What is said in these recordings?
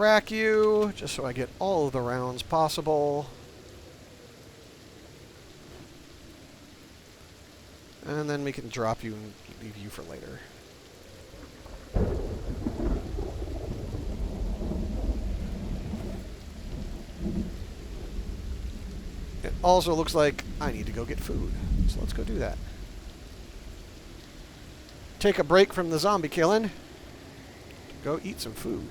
track you, just so I get all of the rounds possible. And then we can drop you and leave you for later. It also looks like I need to go get food, so let's go do that. Take a break from the zombie killing. Go eat some food.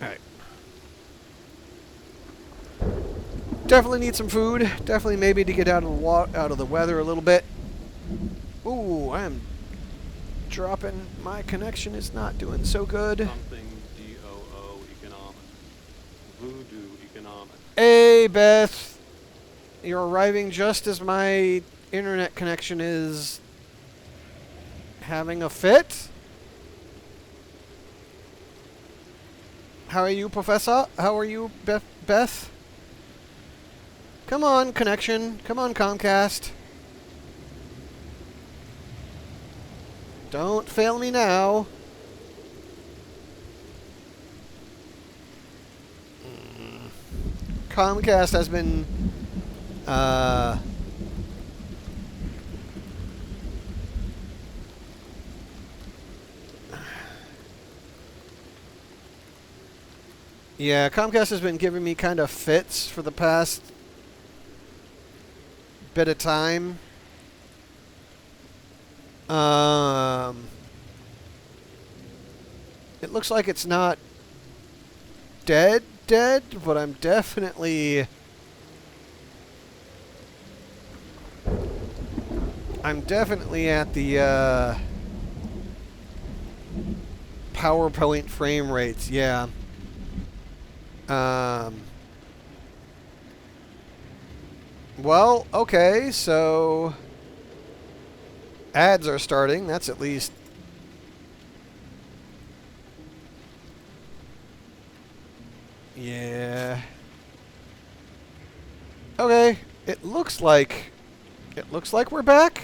Alright. Definitely need some food. Definitely maybe to get out of the weather a little bit. Ooh, I'm dropping. My connection is not doing so good. Something DOO economic. Voodoo economic. Hey, Beth. You're arriving just as my internet connection is having a fit. How are you, Professor? How are you, Beth? Come on, connection. Come on, Comcast. Don't fail me now. Comcast has been yeah, Comcast has been giving me kind of fits for the past bit of time. It looks like it's not dead, but I'm definitely at the PowerPoint frame rates, yeah. Well, okay, so ads are starting. That's at least yeah. Okay, it looks like we're back.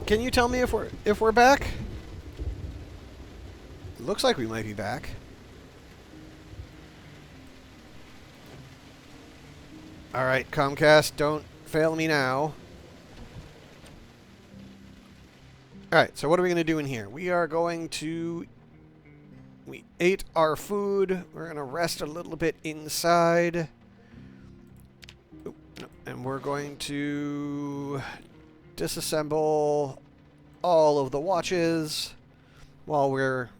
Can you tell me if we're back? It looks like we might be back. All right, Comcast, don't fail me now. All right, so what are we going to do in here? We are going to... We ate our food. We're going to rest a little bit inside. Oop, no, and we're going to disassemble all of the watches while we're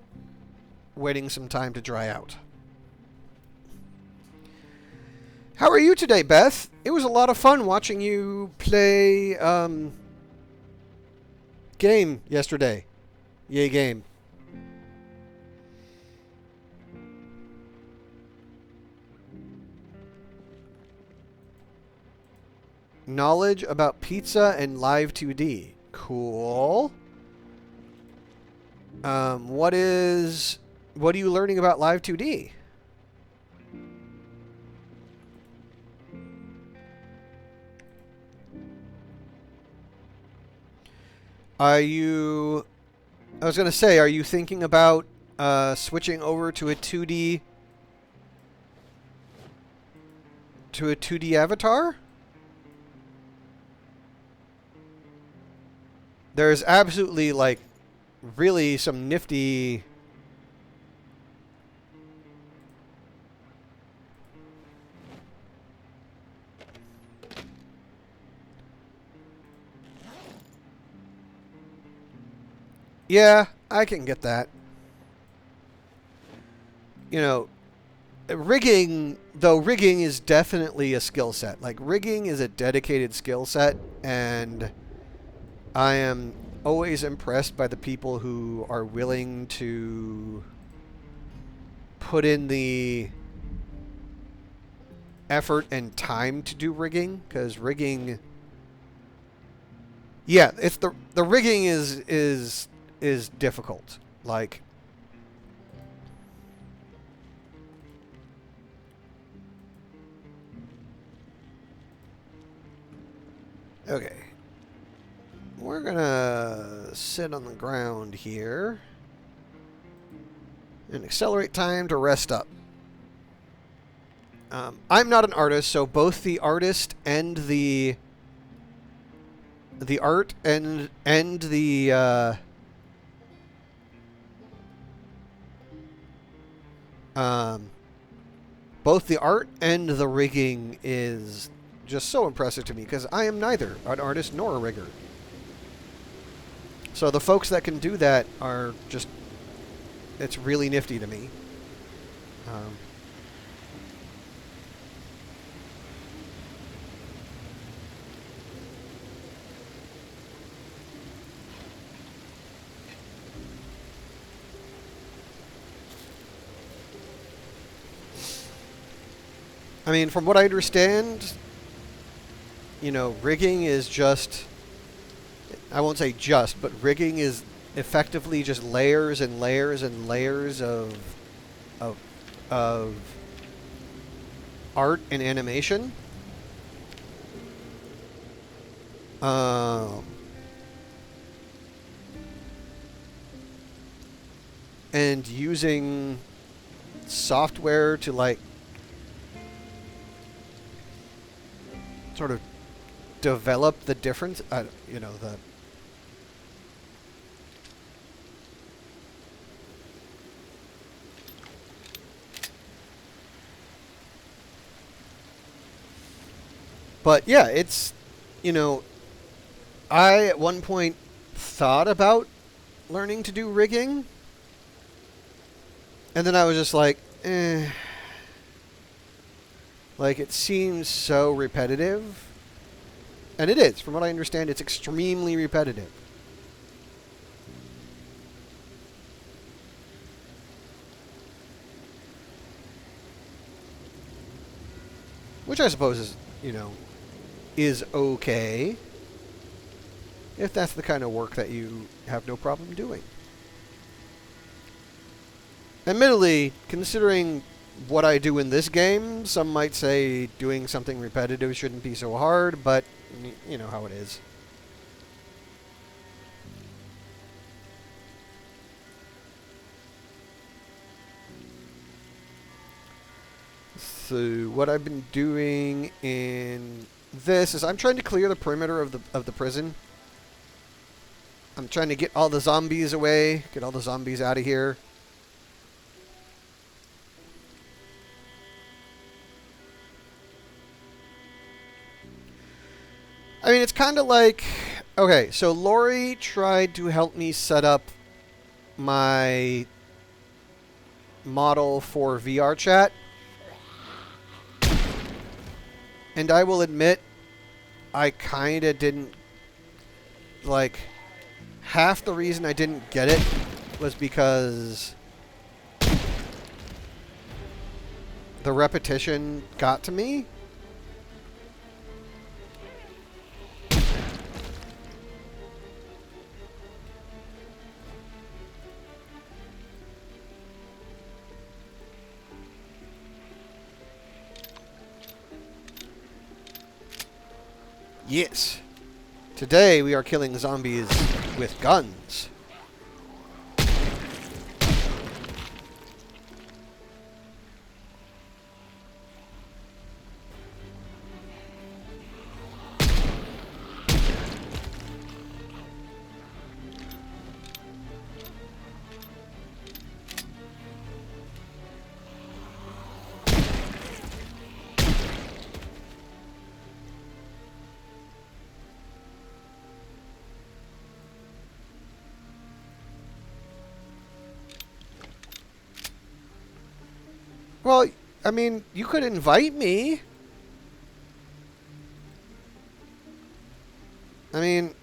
waiting some time to dry out. How are you today, Beth? It was a lot of fun watching you play game yesterday. Yay, game. Knowledge about pizza and live 2D. Cool. What are you learning about live 2D? I was going to say, are you thinking about switching over to a 2D avatar? There's absolutely, like, really some nifty... Yeah, I can get that. You know, rigging is definitely a skill set. Like, rigging is a dedicated skill set, and I am always impressed by the people who are willing to put in the effort and time to do rigging, because rigging Yeah, it's the rigging is difficult. Like, okay, we're gonna sit on the ground here and accelerate time to rest up. I'm not an artist, so both the artist and the art and the both the art and the rigging is just so impressive to me because I am neither an artist nor a rigger. So the folks that can do that are just, it's really nifty to me. I mean, from what I understand, you know, rigging is just, I won't say just, but rigging is effectively just layers and layers and layers of of art and animation. And using software to like sort of develop the difference, you know, the but yeah, it's, you know, I at one point thought about learning to do rigging, and then I was just like, eh. Like, it seems so repetitive. And it is. From what I understand, it's extremely repetitive. Which I suppose is, you know, is okay. If that's the kind of work that you have no problem doing. Admittedly, considering what I do in this game, some might say doing something repetitive shouldn't be so hard, but you know how it is. So what I've been doing in this is I'm trying to clear the perimeter of the prison. I'm trying to get all the zombies away, get all the zombies out of here. I mean, it's kind of like, okay, so Lori tried to help me set up my model for VR chat. And I will admit, I kind of didn't, like, half the reason I didn't get it was because the repetition got to me. Yes. Today we are killing zombies with guns. Well, I mean, you could invite me. I mean,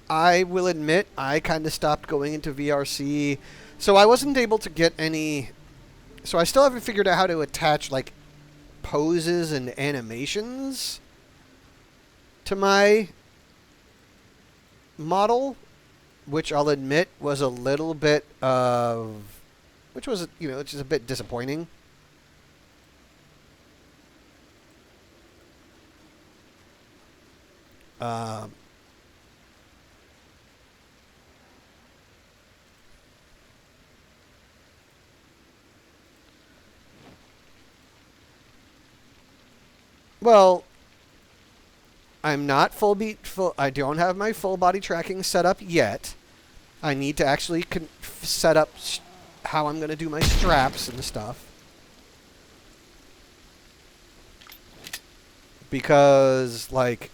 I will admit I kind of stopped going into VRC, so I wasn't able to get any. So I still haven't figured out how to attach like poses and animations to my model, which I'll admit was a little bit of, which was, which is a bit disappointing. Um, well, I'm not full. I don't have my full body tracking set up yet. I need to actually set up how I'm going to do my straps and stuff. Because, like,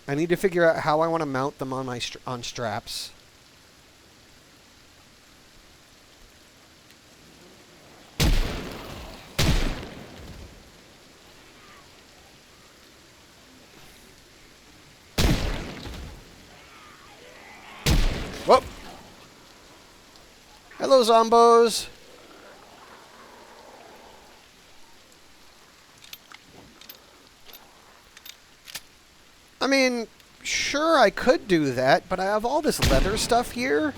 I need to figure out how I want to mount them on my on straps. Whoop! Hello, zombos! I mean, sure, I could do that, but I have all this leather stuff here.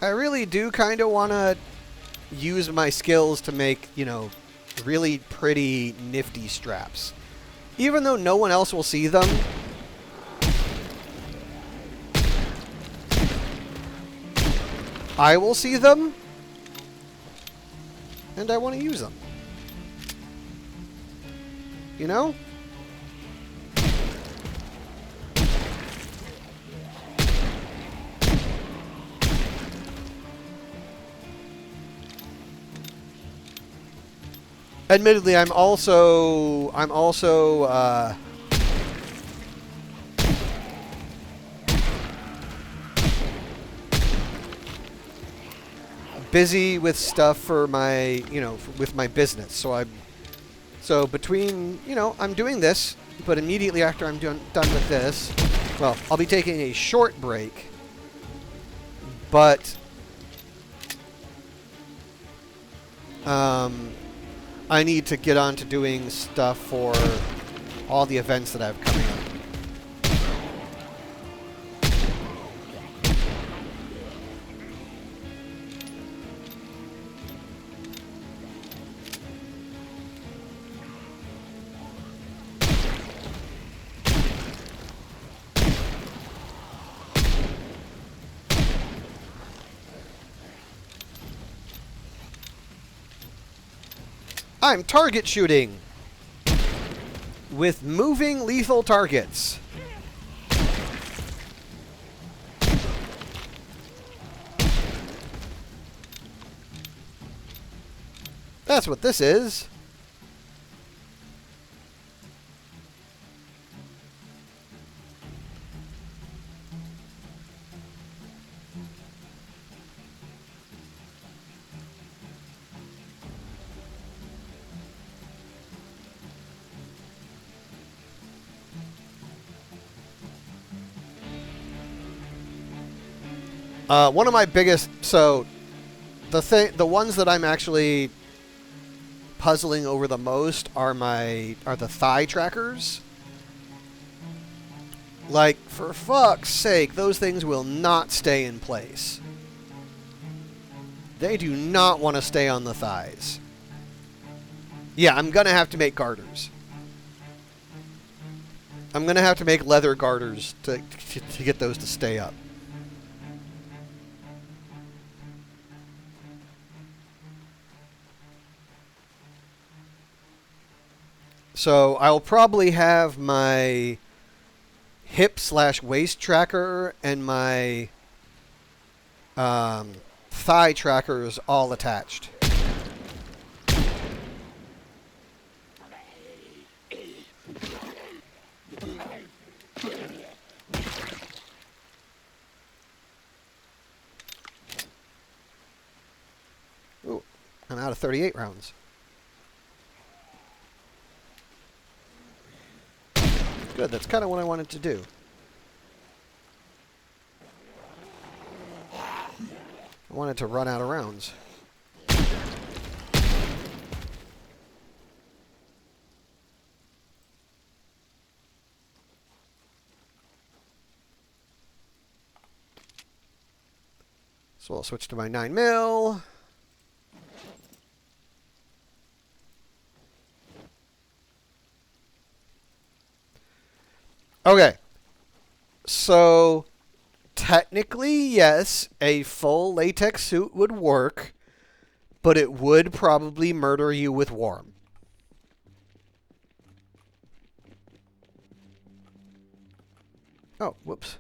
I really do kind of want to use my skills to make, really pretty, nifty straps. Even though no one else will see them. I will see them. And I want to use them. You know? Admittedly, I'm also busy with stuff for my, with my business. So between, I'm doing this, but immediately after I'm done with this, well, I'll be taking a short break, but I need to get on to doing stuff for all the events that I have coming up. I'm target shooting with moving lethal targets. That's what this is. One of my biggest, the ones that I'm actually puzzling over the most are the thigh trackers. Like, for fuck's sake, those things will not stay in place. They do not want to stay on the thighs. Yeah, I'm gonna have to make garters. I'm gonna have to make leather garters to get those to stay up. So I'll probably have my hip/waist tracker and my thigh trackers all attached. Ooh, I'm out of 38 rounds. Good, that's kind of what I wanted to do. I wanted to run out of rounds. So I'll switch to my 9mm. Okay. So, technically, yes, a full latex suit would work, but it would probably murder you with warm. Oh, whoops.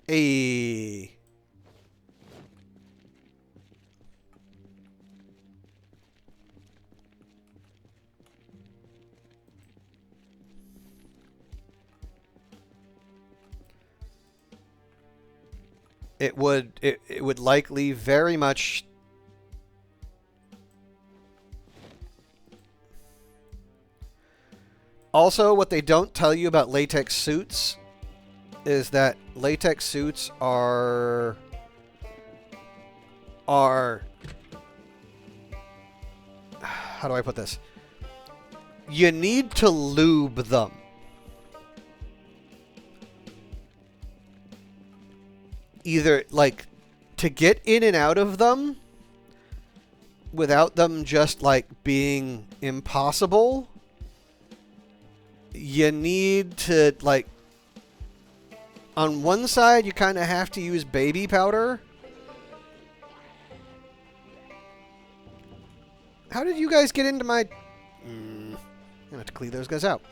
Hey. It would likely very much. Also, what they don't tell you about latex suits is that latex suits are how do I put this? You need to lube them. Either, like, to get in and out of them without them just, like, being impossible, you need to, like, on one side, you kind of have to use baby powder. How did you guys get into my... I'm going to have to clean those guys out.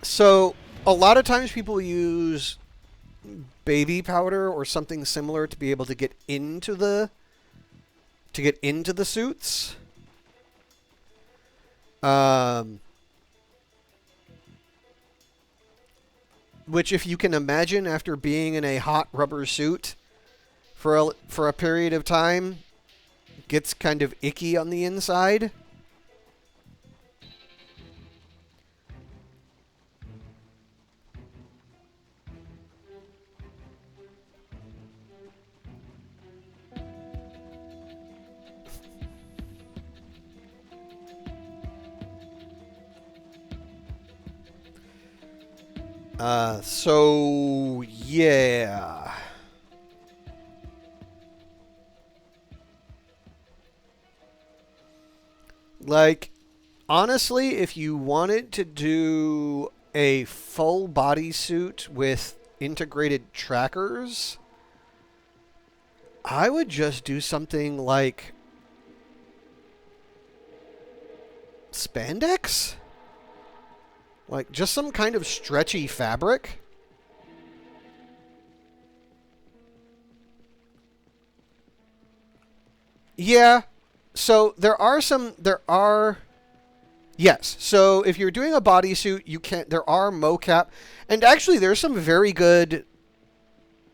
So, a lot of times people use baby powder or something similar to be able to get into the suits. Which, if you can imagine, after being in a hot rubber suit for a period of time, gets kind of icky on the inside. So, yeah. Like, honestly, if you wanted to do a full bodysuit with integrated trackers, I would just do something like spandex? Like, just some kind of stretchy fabric. Yeah. So, there are... Yes. So, if you're doing a bodysuit, there are mocap. And actually, there's some very good,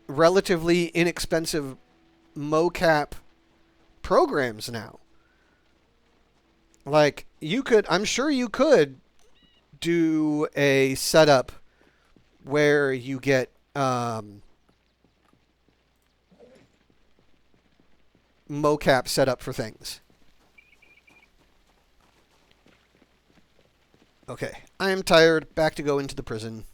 relatively inexpensive mocap programs now. Like, I'm sure you could do a setup where you get mocap set up for things. Okay, I am tired. Back to go into the prison.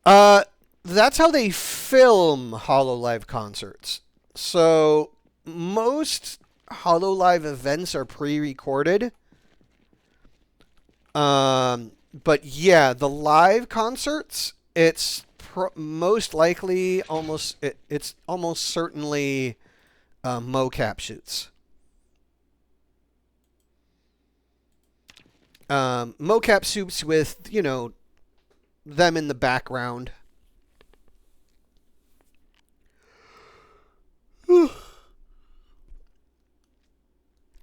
That's how they film HoloLive concerts. So most HoloLive events are pre-recorded. But yeah, the live concerts, it's most likely it's almost certainly mocap shoots. Mocap shoots with, them in the background.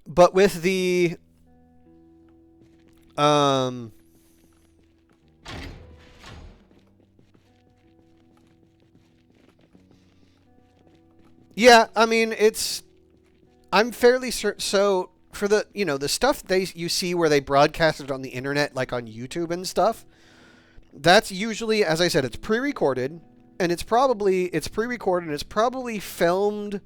But with the yeah, I mean, I'm fairly certain. So for the stuff you see where they broadcast it on the internet, like on YouTube and stuff, that's usually, as I said, it's pre-recorded, and it's pre-recorded, and it's probably filmed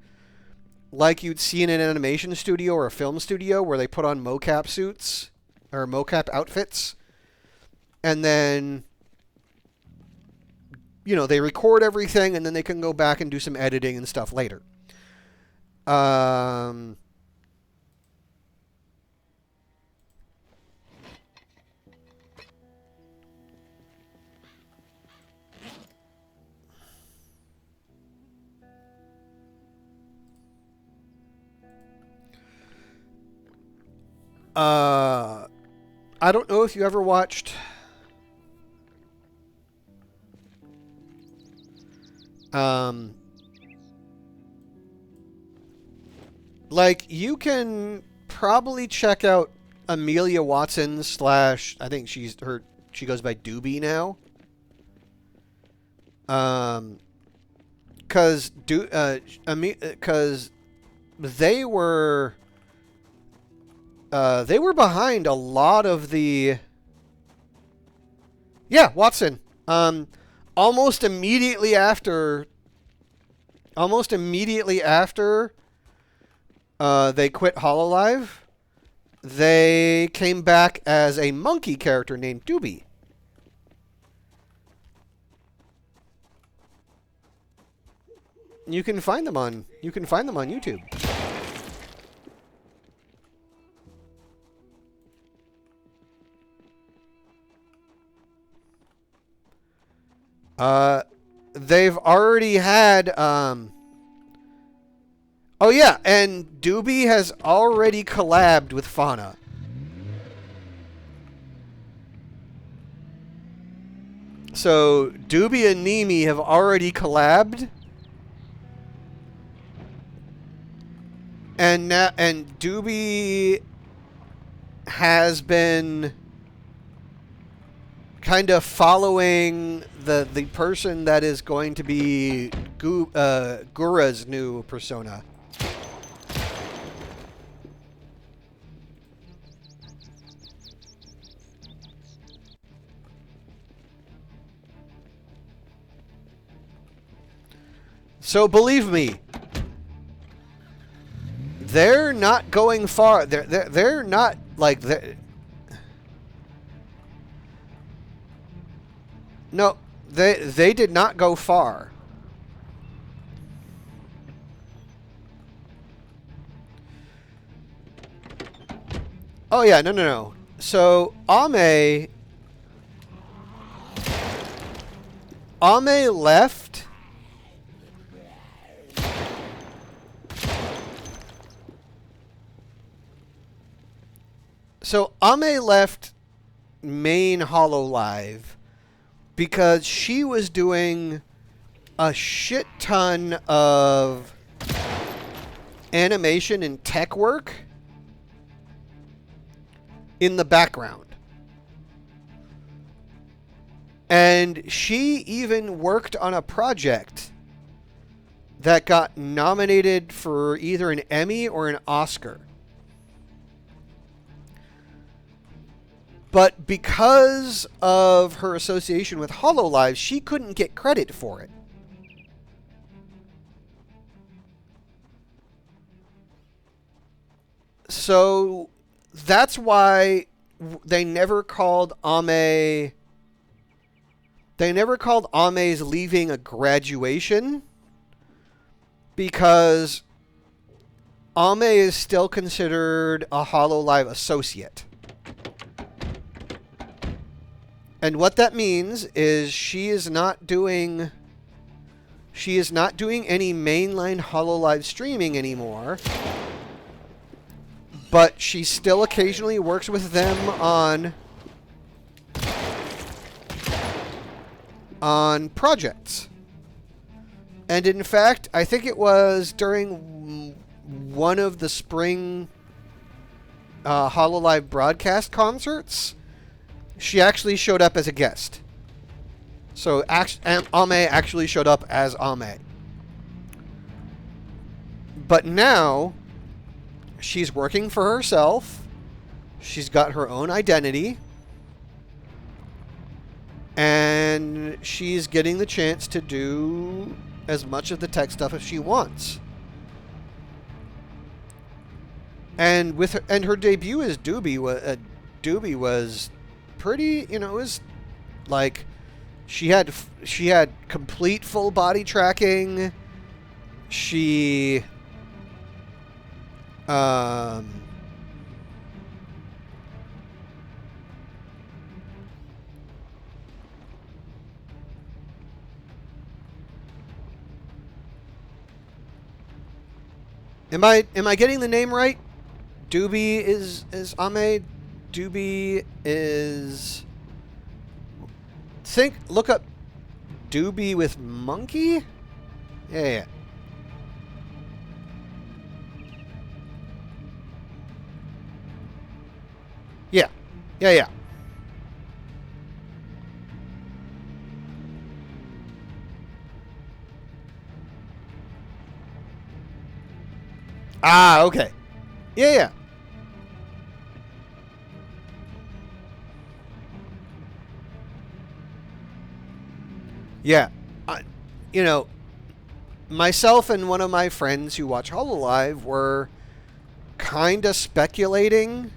like you'd see in an animation studio or a film studio where they put on mocap suits or mocap outfits and then, you know, they record everything, and then they can go back and do some editing and stuff later. I don't know if you ever watched like, you can probably check out Amelia Watson / I think she goes by Doobie now. Cause they were behind a lot of the... Yeah, Watson. Almost immediately after they quit Hololive, they came back as a monkey character named Doobie. You can find them on YouTube. They've already had oh yeah, and Doobie has already collabed with Fauna. So Doobie and Nemi have already collabed. And Doobie has been kind of following the person that is going to be Gura's new persona. So believe me, they're not going far. They're not like no, they did not go far. Oh yeah, no. So Ame left. So Ame left main Hololive because she was doing a shit ton of animation and tech work in the background. And she even worked on a project that got nominated for either an Emmy or an Oscar. But because of her association with Hololive, she couldn't get credit for it. So that's why they never called Ame... They never called Ame's leaving a graduation, because Ame is still considered a Hololive associate. And what that means is she is not doing any mainline Hololive streaming anymore, but she still occasionally works with them on projects. And in fact, I think it was during one of the spring Hololive broadcast concerts, she actually showed up as a guest. So Ame actually showed up as Ame. But now she's working for herself. She's got her own identity. And she's getting the chance to do as much of the tech stuff as she wants. And her debut as Doobie was pretty, it was Like, she had complete full body tracking. She Am I getting the name right? Doobie is Ahmed. Doobie is look up Doobie with monkey? Yeah. Yeah. Yeah. Ah, okay. Yeah. Yeah. You know, myself and one of my friends who watch HoloLive were kind of speculating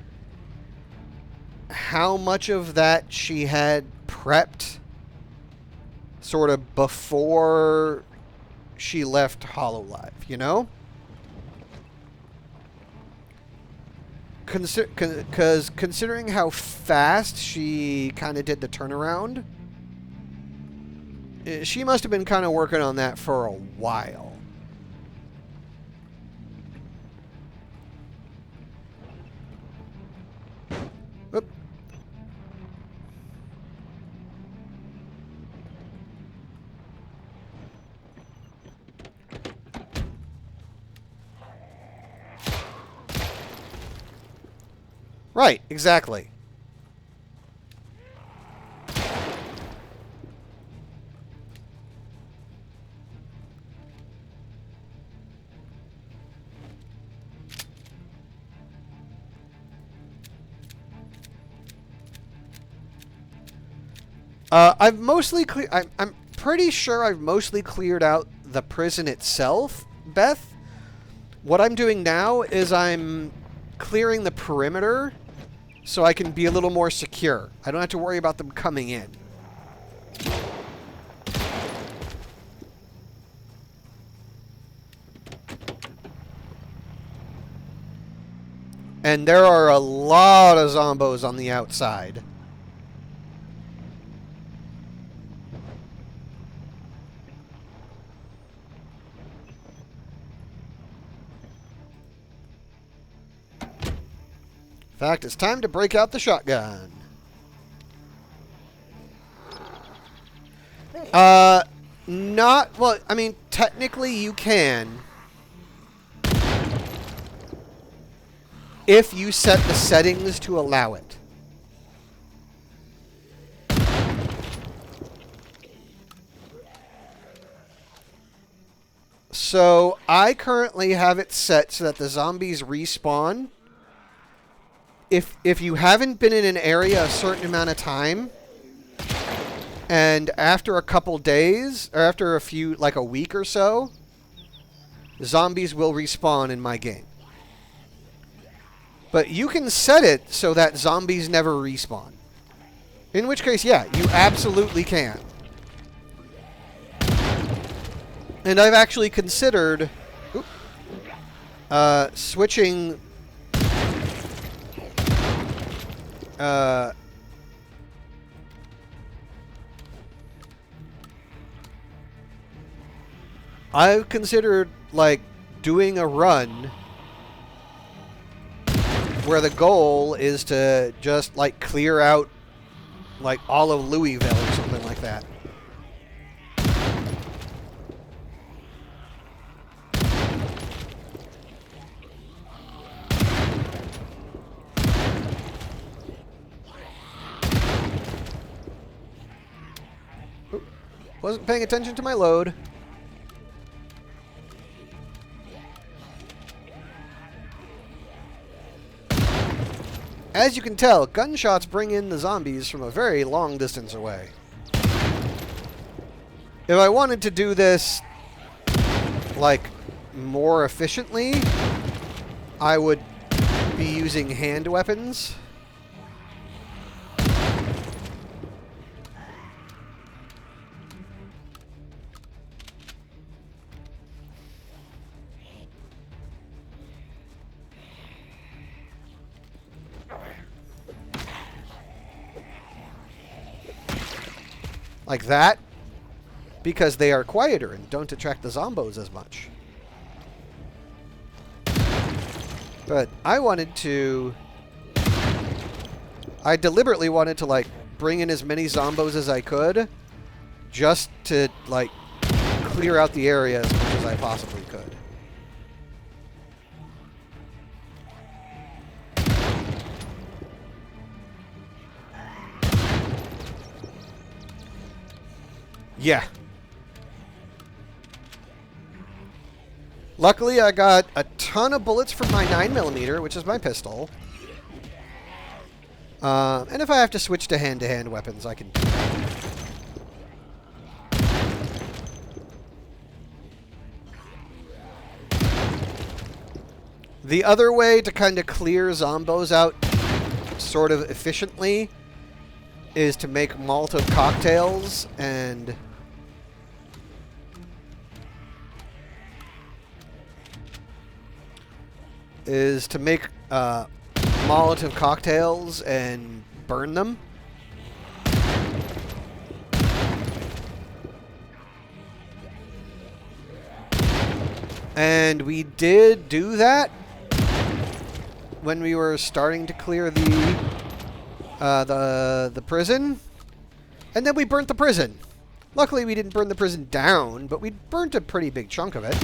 how much of that she had prepped sort of before she left HoloLive, you know? Because considering how fast she kind of did the turnaround, she must have been kind of working on that for a while. Oop. Right, exactly. I've mostly I'm pretty sure I've mostly cleared out the prison itself, Beth. What I'm doing now is I'm clearing the perimeter so I can be a little more secure. I don't have to worry about them coming in. And there are a lot of zombos on the outside. In fact, it's time to break out the shotgun. Not... Well, I mean, technically you can. If you set the settings to allow it. So, I currently have it set so that the zombies respawn. If you haven't been in an area a certain amount of time, and after a couple days, or after a few, like a week or so, zombies will respawn in my game. But you can set it so that zombies never respawn. In which case, yeah, you absolutely can. And I've actually considered switching... I've considered, like, doing a run where the goal is to just, like, clear out, like, all of Louisville or something like that. Wasn't paying attention to my load. As you can tell, gunshots bring in the zombies from a very long distance away. If I wanted to do this, like, more efficiently, I would be using hand weapons. like that, because they are quieter and don't attract the zombos as much. But I deliberately wanted to, like, bring in as many zombos as I could, just to, like, clear out the area as much as I possibly could. Yeah. Luckily, I got a ton of bullets from my 9mm, which is my pistol. And if I have to switch to hand-to-hand weapons, I can do that. The other way to kind of clear zombos out sort of efficiently is to make Molotov cocktails and Molotov cocktails and burn them. And we did do that when we were starting to clear the prison, and then we burnt the prison. Luckily, we didn't burn the prison down, but we burnt a pretty big chunk of it.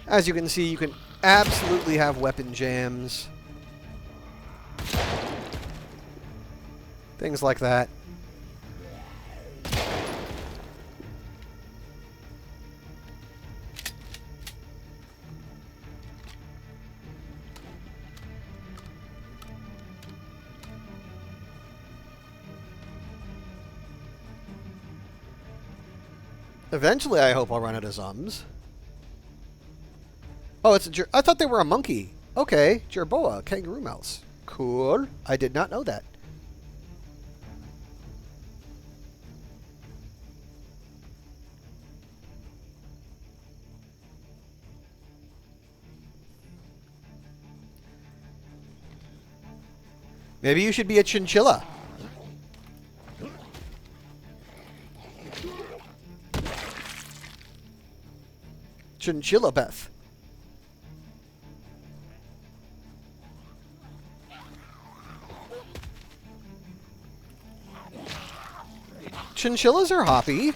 As you can see, you can absolutely have weapon jams. Things like that. Eventually, I hope I'll run out of zombies. Oh, it's a I thought they were a monkey. Okay, jerboa, kangaroo mouse. Cool. I did not know that. Maybe you should be a chinchilla. Chinchilla Beth. Chinchillas are hoppy.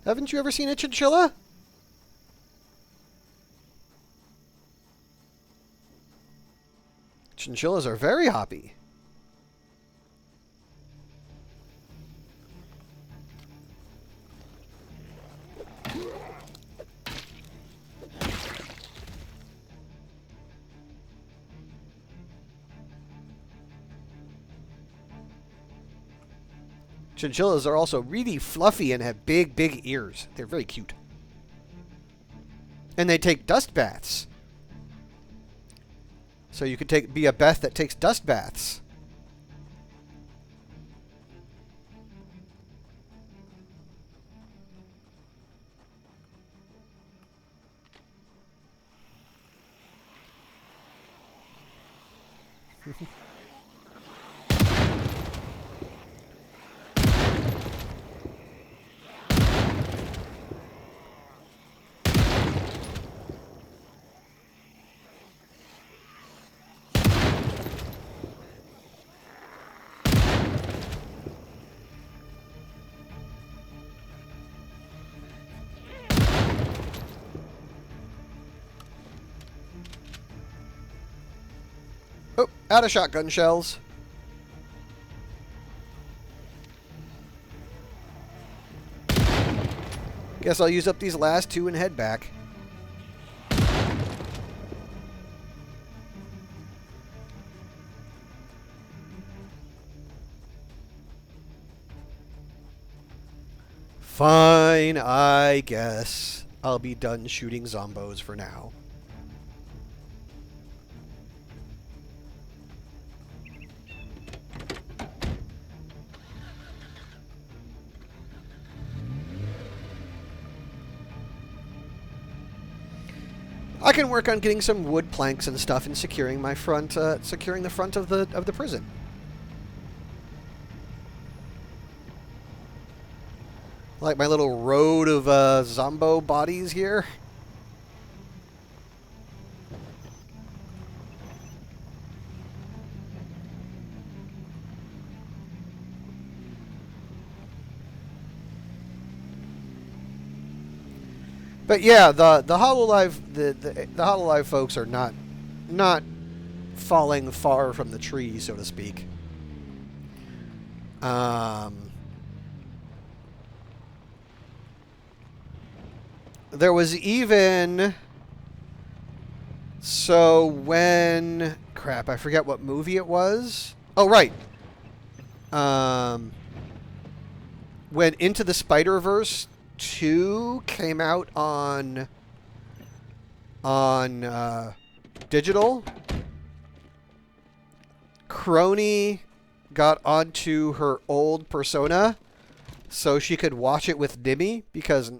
Haven't you ever seen a chinchilla? Chinchillas are very hoppy. Chinchillas are also really fluffy and have big, big ears. They're very cute. And they take dust baths. So you could be a Beth that takes dust baths. Out of shotgun shells. Guess I'll use up these last 2 and head back. Fine, I guess. I'll be done shooting zombos for now. I can work on getting some wood planks and stuff and securing my front, securing the front of the prison. Like my little road of zombo bodies here. But yeah, the Hololive the Hololive folks are not falling far from the tree, so to speak. There was even so when crap, I forget what movie it was. Oh right. When Into the Spider-Verse 2 came out on digital, Crony got onto her old persona so she could watch it with Nimmy because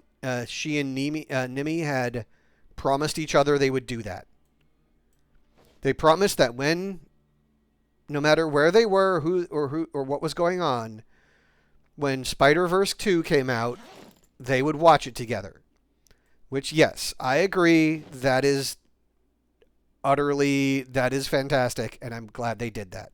she and Nimmy had promised each other they would do that. They promised that no matter where they were, who or what was going on, when Spider-Verse 2 came out, they would watch it together. Which, yes, I agree, that is fantastic, and I'm glad they did that.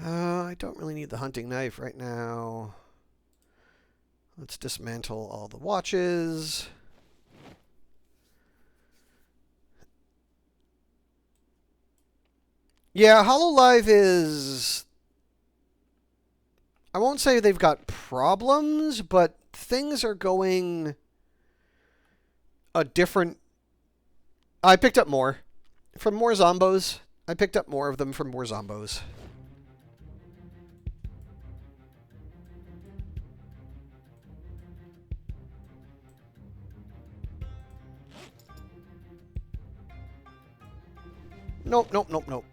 I don't really need the hunting knife right now. Let's dismantle all the watches. Yeah, Hololive is... I won't say they've got problems, but things are going a different... I picked up more. From more zombos. I picked up more of them from more zombos. Nope, nope, nope, nope.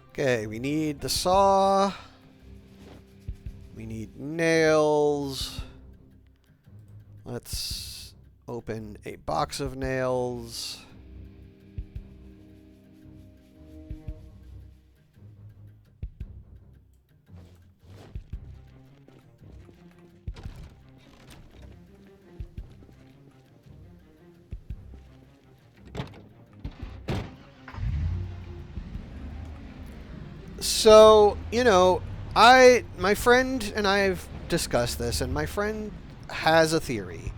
Okay, we need the saw. We need nails. Let's open a box of nails. So, you know, my friend and I have discussed this, and my friend has a theory.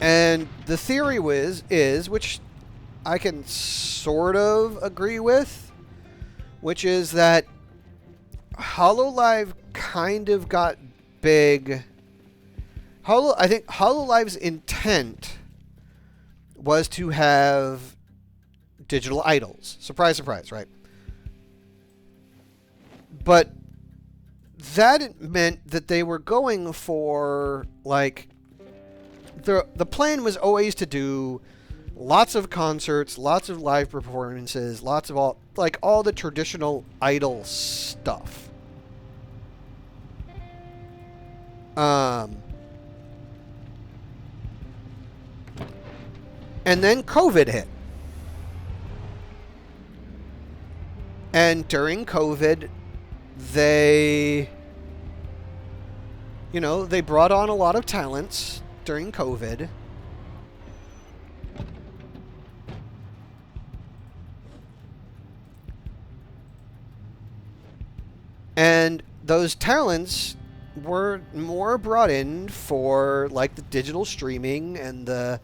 And the theory is, which I can sort of agree with, which is that Hololive kind of got big. I think Hololive's intent was to have digital idols. Surprise, surprise, right? But that meant that they were going for, like, the plan was always to do lots of concerts, lots of live performances, lots of all the traditional idol stuff. And then COVID hit. And during COVID, they brought on a lot of talents during COVID. And those talents were more brought in for like the digital streaming and the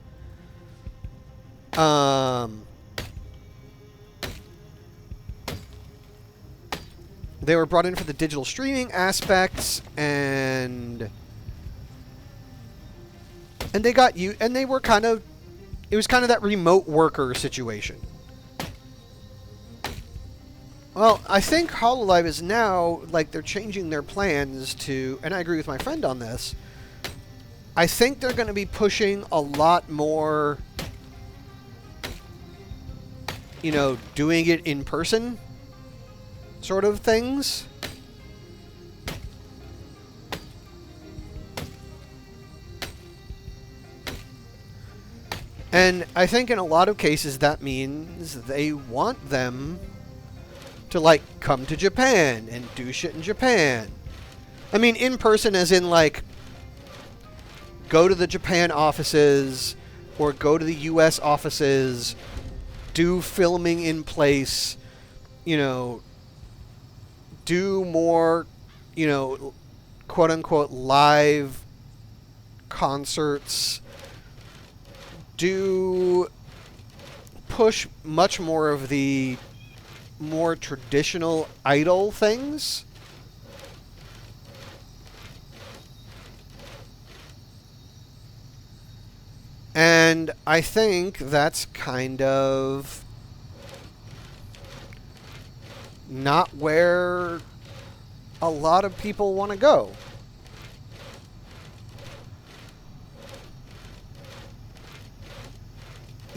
they were brought in for the digital streaming aspects, and they got you, and they were kind of, it was kind of that remote worker situation. Well, I think HoloLive is now, like, they're changing their plans to, and I agree with my friend on this, I think they're going to be pushing a lot more, doing it in person sort of things. And I think in a lot of cases that means they want them to, like, come to Japan and do shit in Japan. I mean, in person as in, like, go to the Japan offices or go to the US offices, do filming in place, do more, quote-unquote live concerts, do push much more of the more traditional idol things. And I think that's kind of not where a lot of people want to go.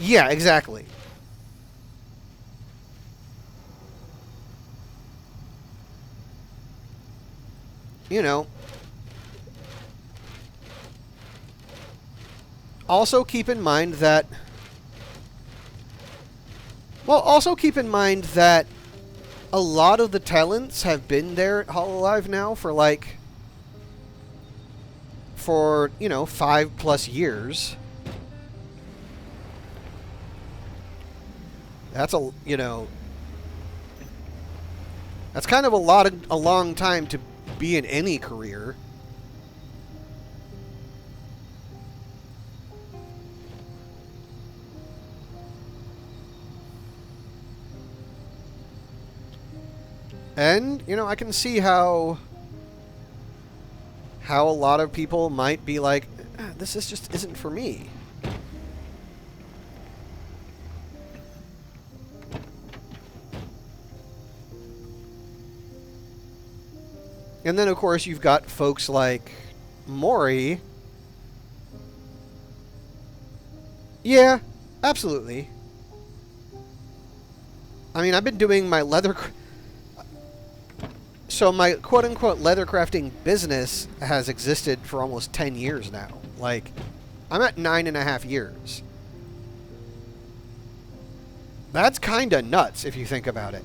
Yeah, exactly. Also keep in mind that a lot of the talents have been there at HoloLive now for 5+ years. That's that's kind of a long time to be in any career. And, I can see how a lot of people might be like, this just isn't for me. And then, of course, you've got folks like Mori. Yeah, absolutely. I mean, I've been doing my So my quote-unquote leather crafting business has existed for almost 10 years now. Like, I'm at 9.5 years. That's kind of nuts if you think about it.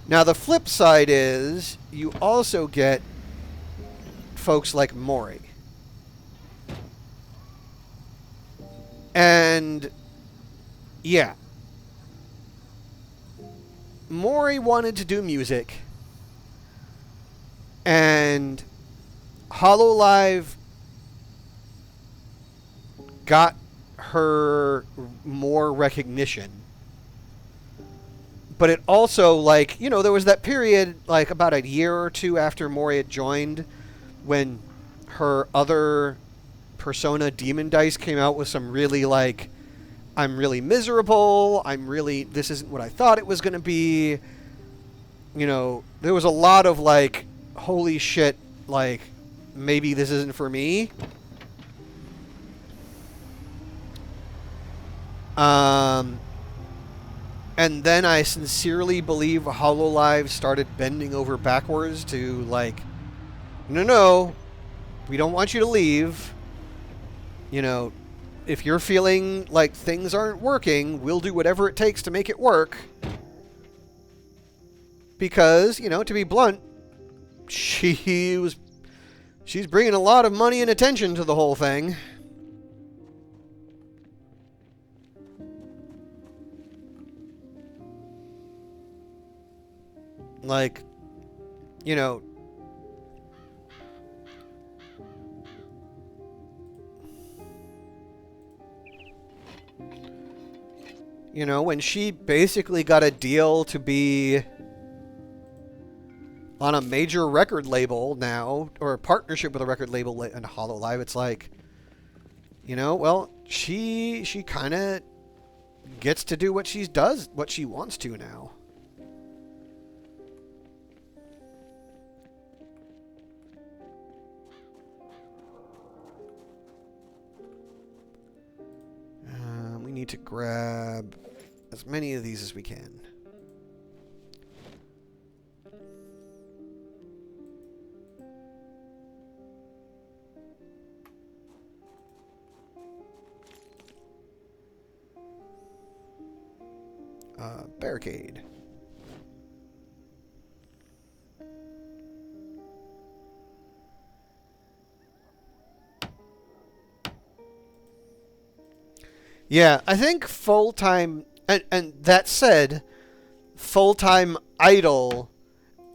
Now, the flip side is you also get folks like Mori. And, yeah. Mori wanted to do music. And HoloLive got her more recognition. But it also, there was that period, about a year or two after Mori had joined, when her other persona, Demon Dice, came out with some really, I'm really miserable, this isn't what I thought it was going to be. There was a lot of, holy shit, maybe this isn't for me. And then I sincerely believe HoloLive started bending over backwards to, No, no, we don't want you to leave. You know, if you're feeling like things aren't working, we'll do whatever it takes to make it work. Because, you know, to be blunt, she's bringing a lot of money and attention to the whole thing. Like, you know, when she basically got a deal to be on a major record label now, or a partnership with a record label and Hololive, it's like, well, she kind of gets to do what she wants to now. We need to grab as many of these as we can. Barricade. Yeah, I think full-time, and that said, full-time idol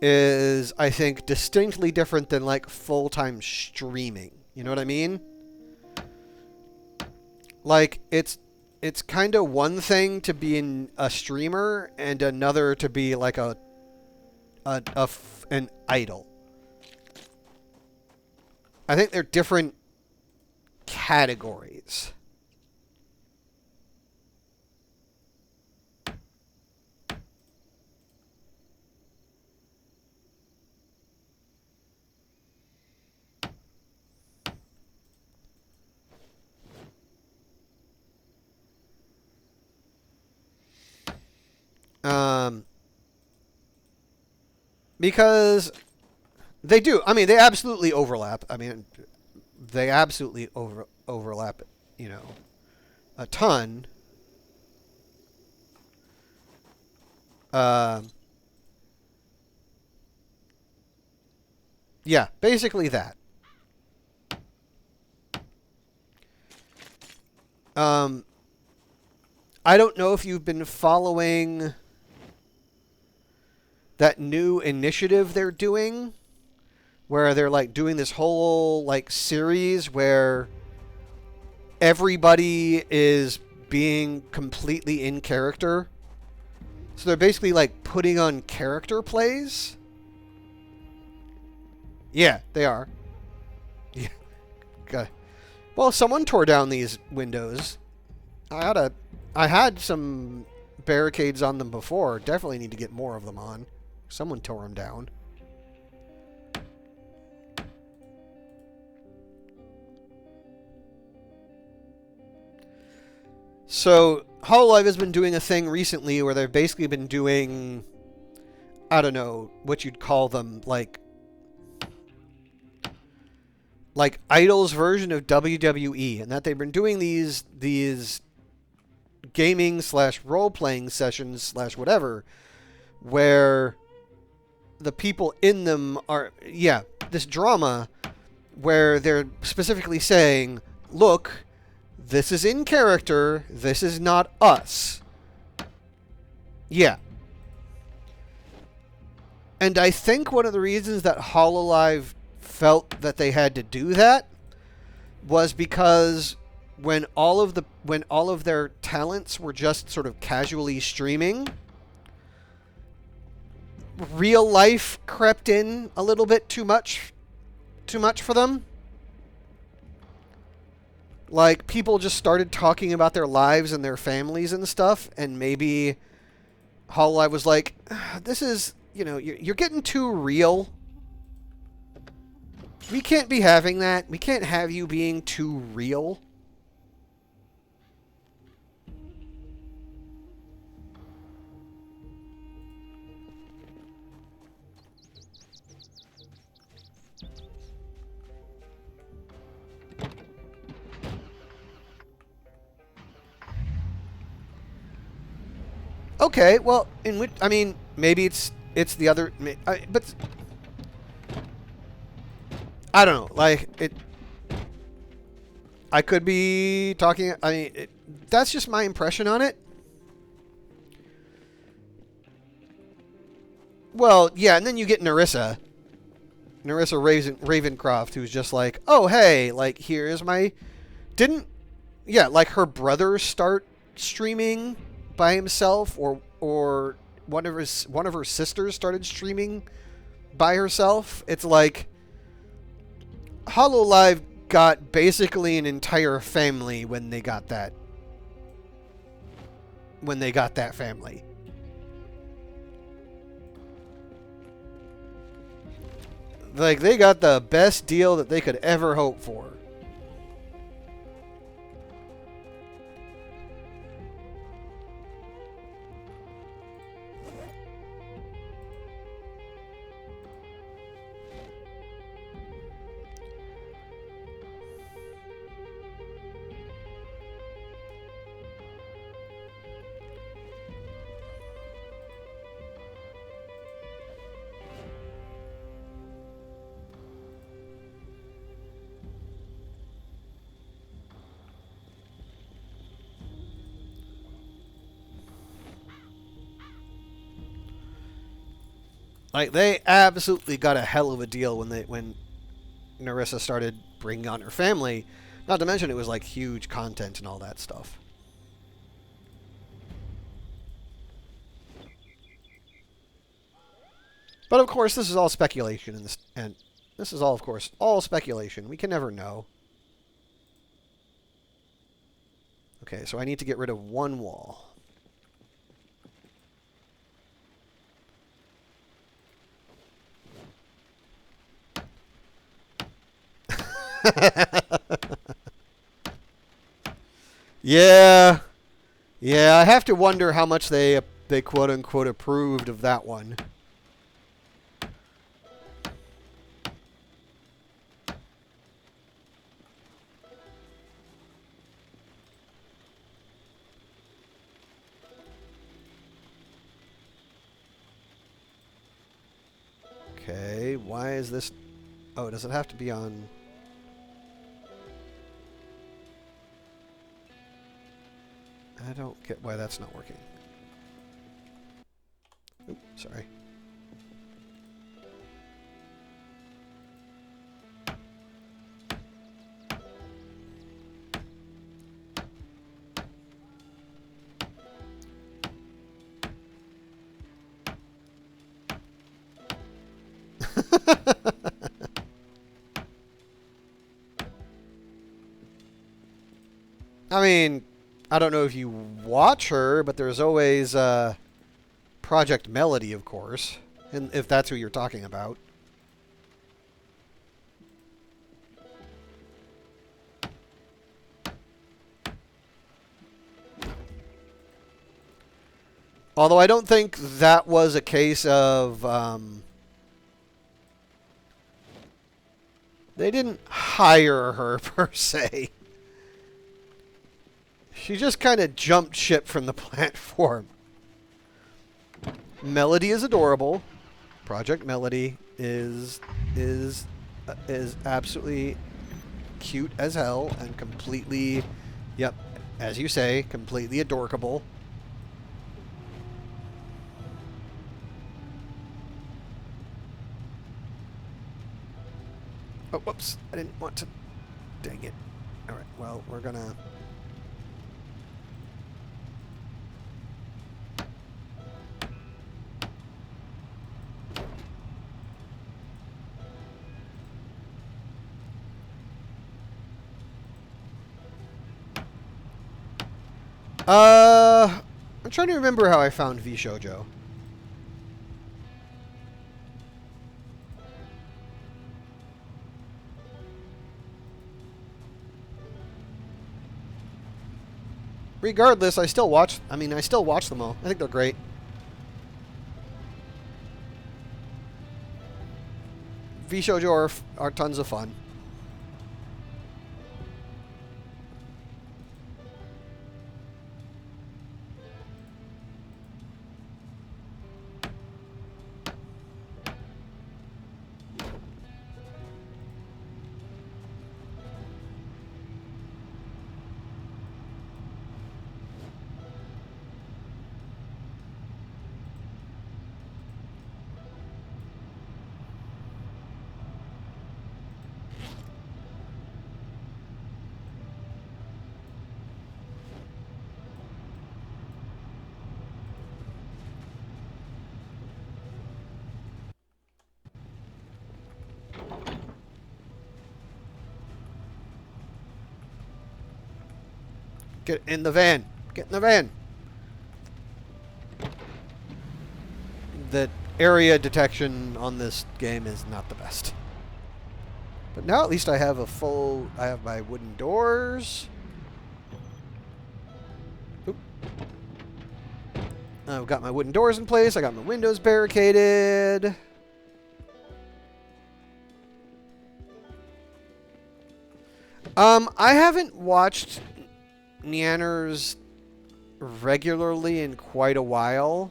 is, I think, distinctly different than, like, full-time streaming. You know what I mean? Like, it's kind of one thing to be a streamer and another to be, like, an idol. I think they're different categories. Because they do. I mean, they absolutely overlap. I mean, they absolutely overlap, a ton. Yeah, basically that. I don't know if you've been following that new initiative they're doing, where they're like doing this whole like series where everybody is being completely in character. So they're basically like putting on character plays. Yeah, they are. Yeah. Okay. Well, someone tore down these windows. I had some barricades on them before. Definitely need to get more of them on. Someone tore them down. So, Hololive has been doing a thing recently where they've basically been doing, I don't know what you'd call them, like Idol's version of WWE, and that they've been doing these gaming / role-playing sessions / whatever, where the people in them are, this drama where they're specifically saying, look, this is in character, this is not us. Yeah. And I think one of the reasons that Hololive felt that they had to do that was because when all of their talents were just sort of casually streaming, real life crept in a little bit too much for them. Like, people just started talking about their lives and their families and stuff, and maybe Hololive was like, this is, you're getting too real. We can't be having that. We can't have you being too real. Okay, well, in which I mean, maybe it's the other, but I don't know. Like it, I could be talking. I mean, that's just my impression on it. Well, yeah, and then you get Narissa Ravencroft, who's just like, oh hey, like here is my didn't yeah, like her brother start streaming by himself, or one of her sisters started streaming by herself. It's like Hololive got basically an entire family when they got that family. Like they got the best deal that they could ever hope for. Like they absolutely got a hell of a deal when Narissa started bringing on her family. Not to mention it was like huge content and all that stuff. But of course, this is all speculation, and this is all, of course, all speculation. We can never know. Okay, so I need to get rid of one wall. Yeah. Yeah, I have to wonder how much they quote unquote approved of that one. Okay, why is this... Oh, does it have to be on... I don't get why that's not working. Oops, sorry. I mean, I don't know if you watch her, but there's always Project Melody, of course, and if that's who you're talking about. Although I don't think that was a case of... they didn't hire her, per se. She just kind of jumped ship from the platform. Melody is adorable. Project Melody is absolutely cute as hell and completely, yep, as you say, completely adorkable. Oh, whoops. I didn't want to... Dang it. Alright, well, we're gonna... I'm trying to remember how I found V Shoujo. Regardless, I still watch them all. I think they're great. V Shoujo are tons of fun. Get in the van. Get in the van. The area detection on this game is not the best. But now at least I have I have my wooden doors. Oop. I've got my wooden doors in place. I got my windows barricaded. I haven't watched Neanners regularly in quite a while.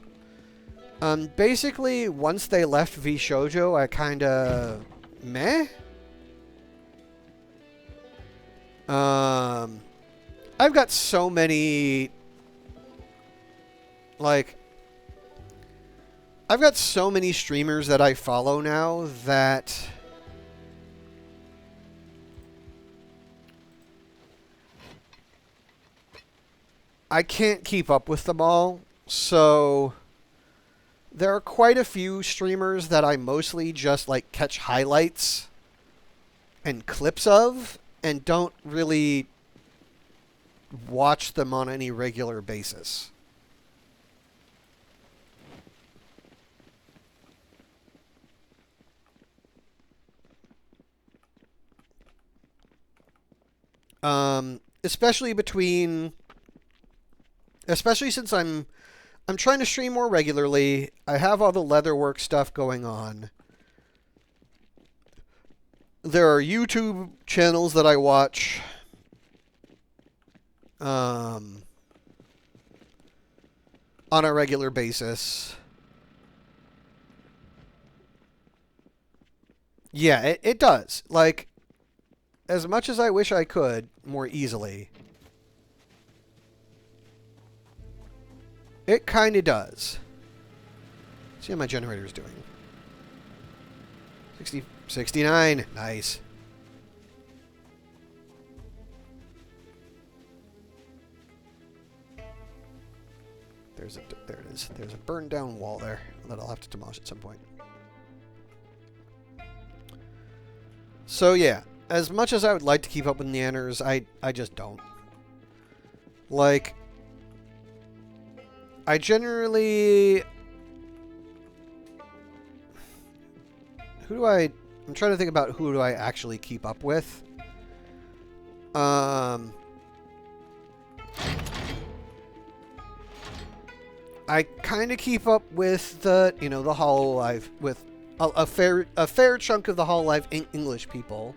Basically, once they left V Shoujo, I kinda meh. I've got so many, like, I've got so many streamers that I follow now that I can't keep up with them all. So there are quite a few streamers that I mostly just like catch highlights and clips of and don't really watch them on any regular basis. Especially since I'm trying to stream more regularly. I have all the leatherwork stuff going on. There are YouTube channels that I watch. On a regular basis. Yeah, it does. Like, as much as I wish I could more easily, it kind of does. See how my generator is doing. 69. Nice. There it is. There's a burned down wall there that I'll have to demolish at some point. So yeah, as much as I would like to keep up with Neanners, I just don't. Like, I generally... I'm trying to think about who do I actually keep up with. I kind of keep up with the Hololive, with a fair chunk of the Hololive English people.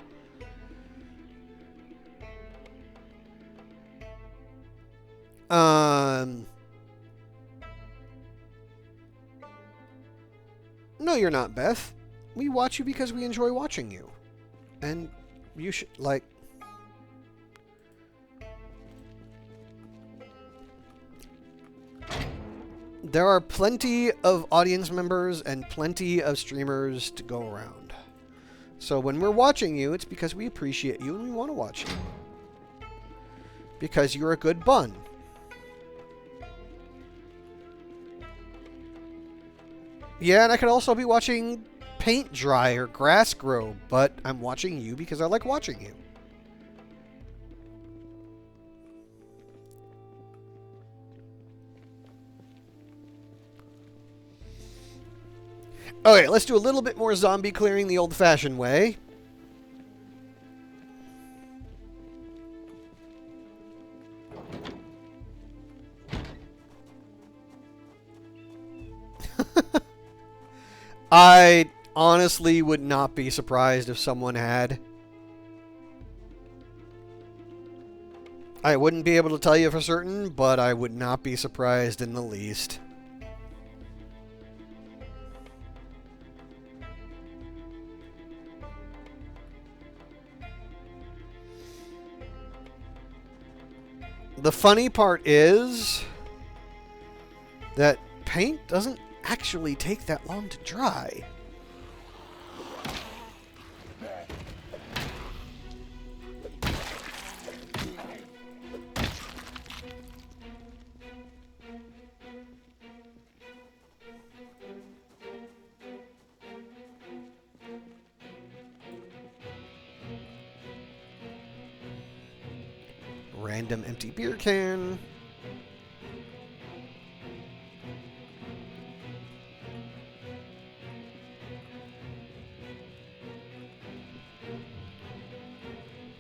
No, you're not, Beth. We watch you because we enjoy watching you. And you should, like... There are plenty of audience members and plenty of streamers to go around. So when we're watching you, it's because we appreciate you and we want to watch you. Because you're a good bun. Yeah, and I could also be watching paint dry or grass grow, but I'm watching you because I like watching you. Okay, let's do a little bit more zombie clearing the old-fashioned way. I honestly would not be surprised if someone had. I wouldn't be able to tell you for certain, but I would not be surprised in the least. The funny part is that paint doesn't actually take that long to dry. random empty beer can.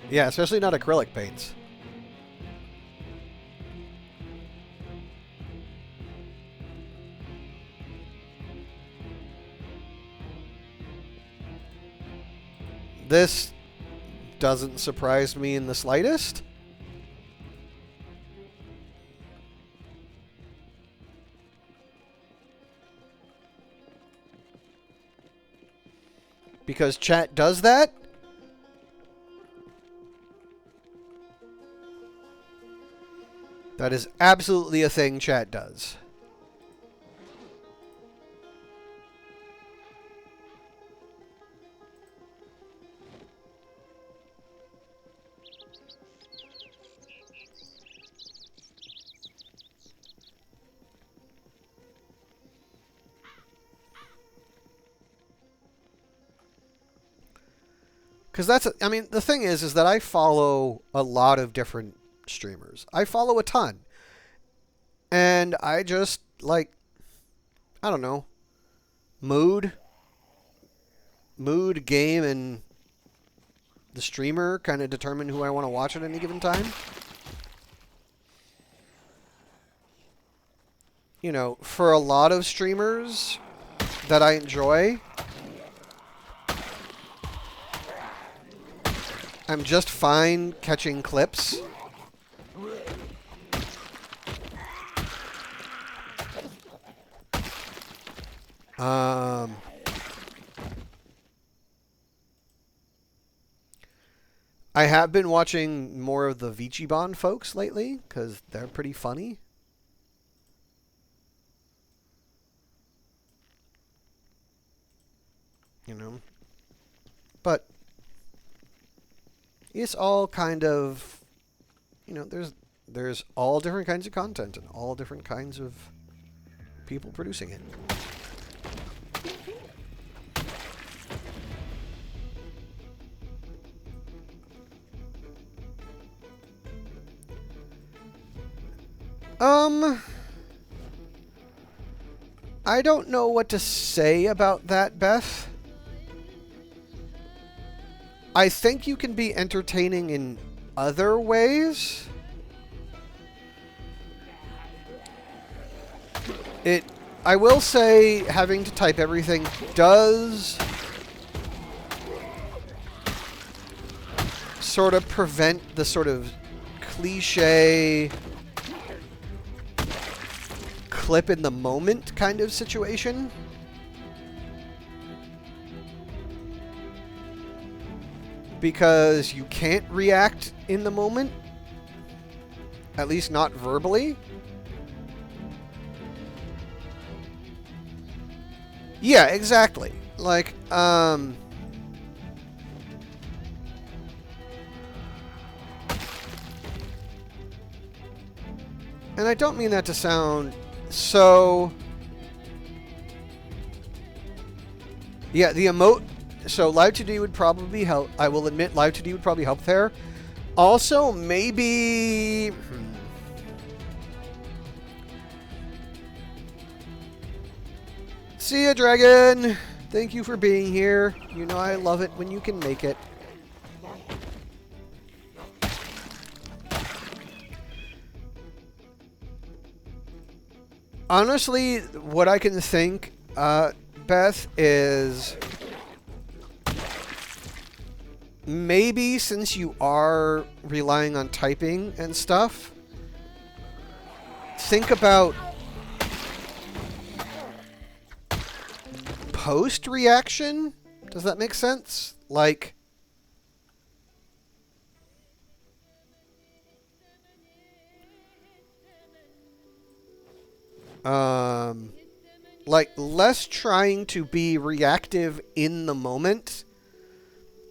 Yeah, especially not acrylic paints. This doesn't surprise me in the slightest. Because chat does that. That is absolutely a thing chat does. Because that's, I mean, the thing is that I follow a lot of different streamers. I follow a ton. And I just, like, I don't know, mood, game, and the streamer kind of determine who I want to watch at any given time. You know, for a lot of streamers that I enjoy, I'm just fine catching clips. I have been watching more of the Vichibon folks lately, because they're pretty funny. You know? But it's all kind of, you know, there's all different kinds of content and all different kinds of people producing it. I don't know what to say about that, Beth. I think you can be entertaining in other ways. I will say having to type everything does sort of prevent the sort of cliche clip in the moment kind of situation. Because you can't react in the moment. At least not verbally. Yeah, exactly. Like, and I don't mean that to sound so... Yeah, the emote... So Live 2D would probably help. I will admit Live 2D would probably help there. Also, maybe... See ya, Dragon! Thank you for being here. You know I love it when you can make it. Honestly, what I can think, Beth, is... Maybe since you are relying on typing and stuff, think about post-reaction. Does that make sense? Like, less trying to be reactive in the moment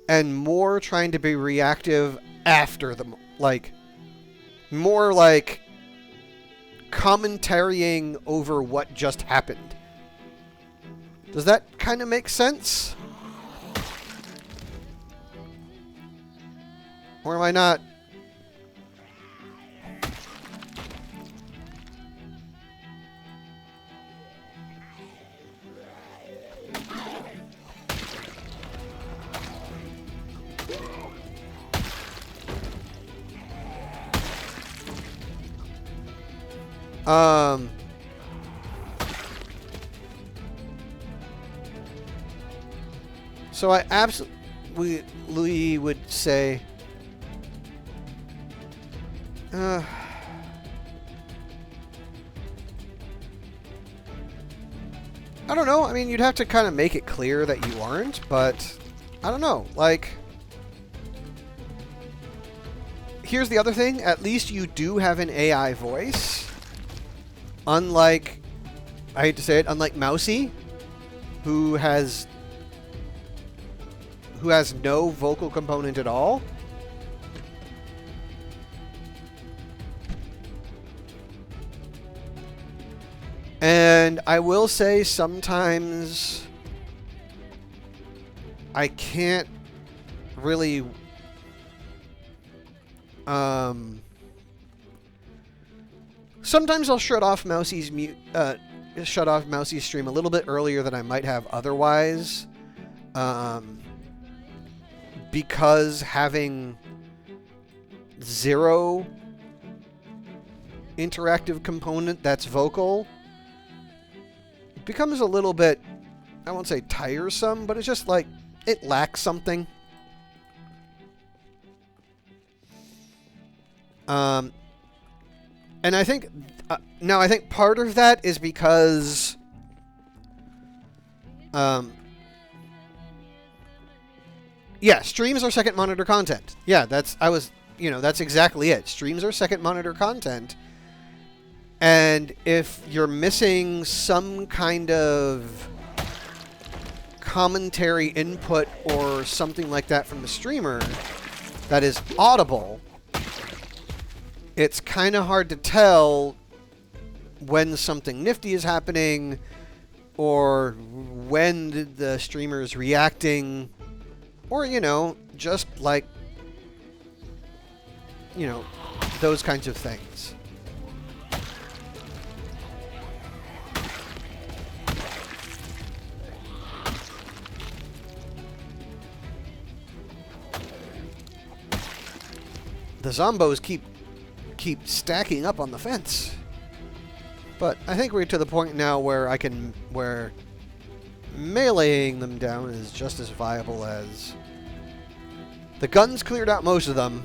and more trying to be reactive after the, like, more like commentarying over what just happened. Does that kind of make sense? Or am I not So I absolutely would say... I don't know. I mean, you'd have to kind of make it clear that you aren't, but I don't know. Like, here's the other thing. At least you do have an AI voice. Unlike, I hate to say it, unlike Mousy, who has no vocal component at all. And I will say sometimes I can't really sometimes I'll shut off Mousy's stream a little bit earlier than I might have otherwise. Because having zero interactive component that's vocal becomes a little bit, I won't say tiresome, but it's just like, it lacks something. And I think, now I think part of that is because, yeah, streams are second monitor content. Yeah, that's exactly it. Streams are second monitor content. And if you're missing some kind of commentary input or something like that from the streamer that is audible, it's kind of hard to tell when something nifty is happening or when the streamer is reacting, or, just like, those kinds of things. The zombos keep stacking up on the fence. But I think we're to the point now where where meleeing them down is just as viable as... The guns cleared out most of them,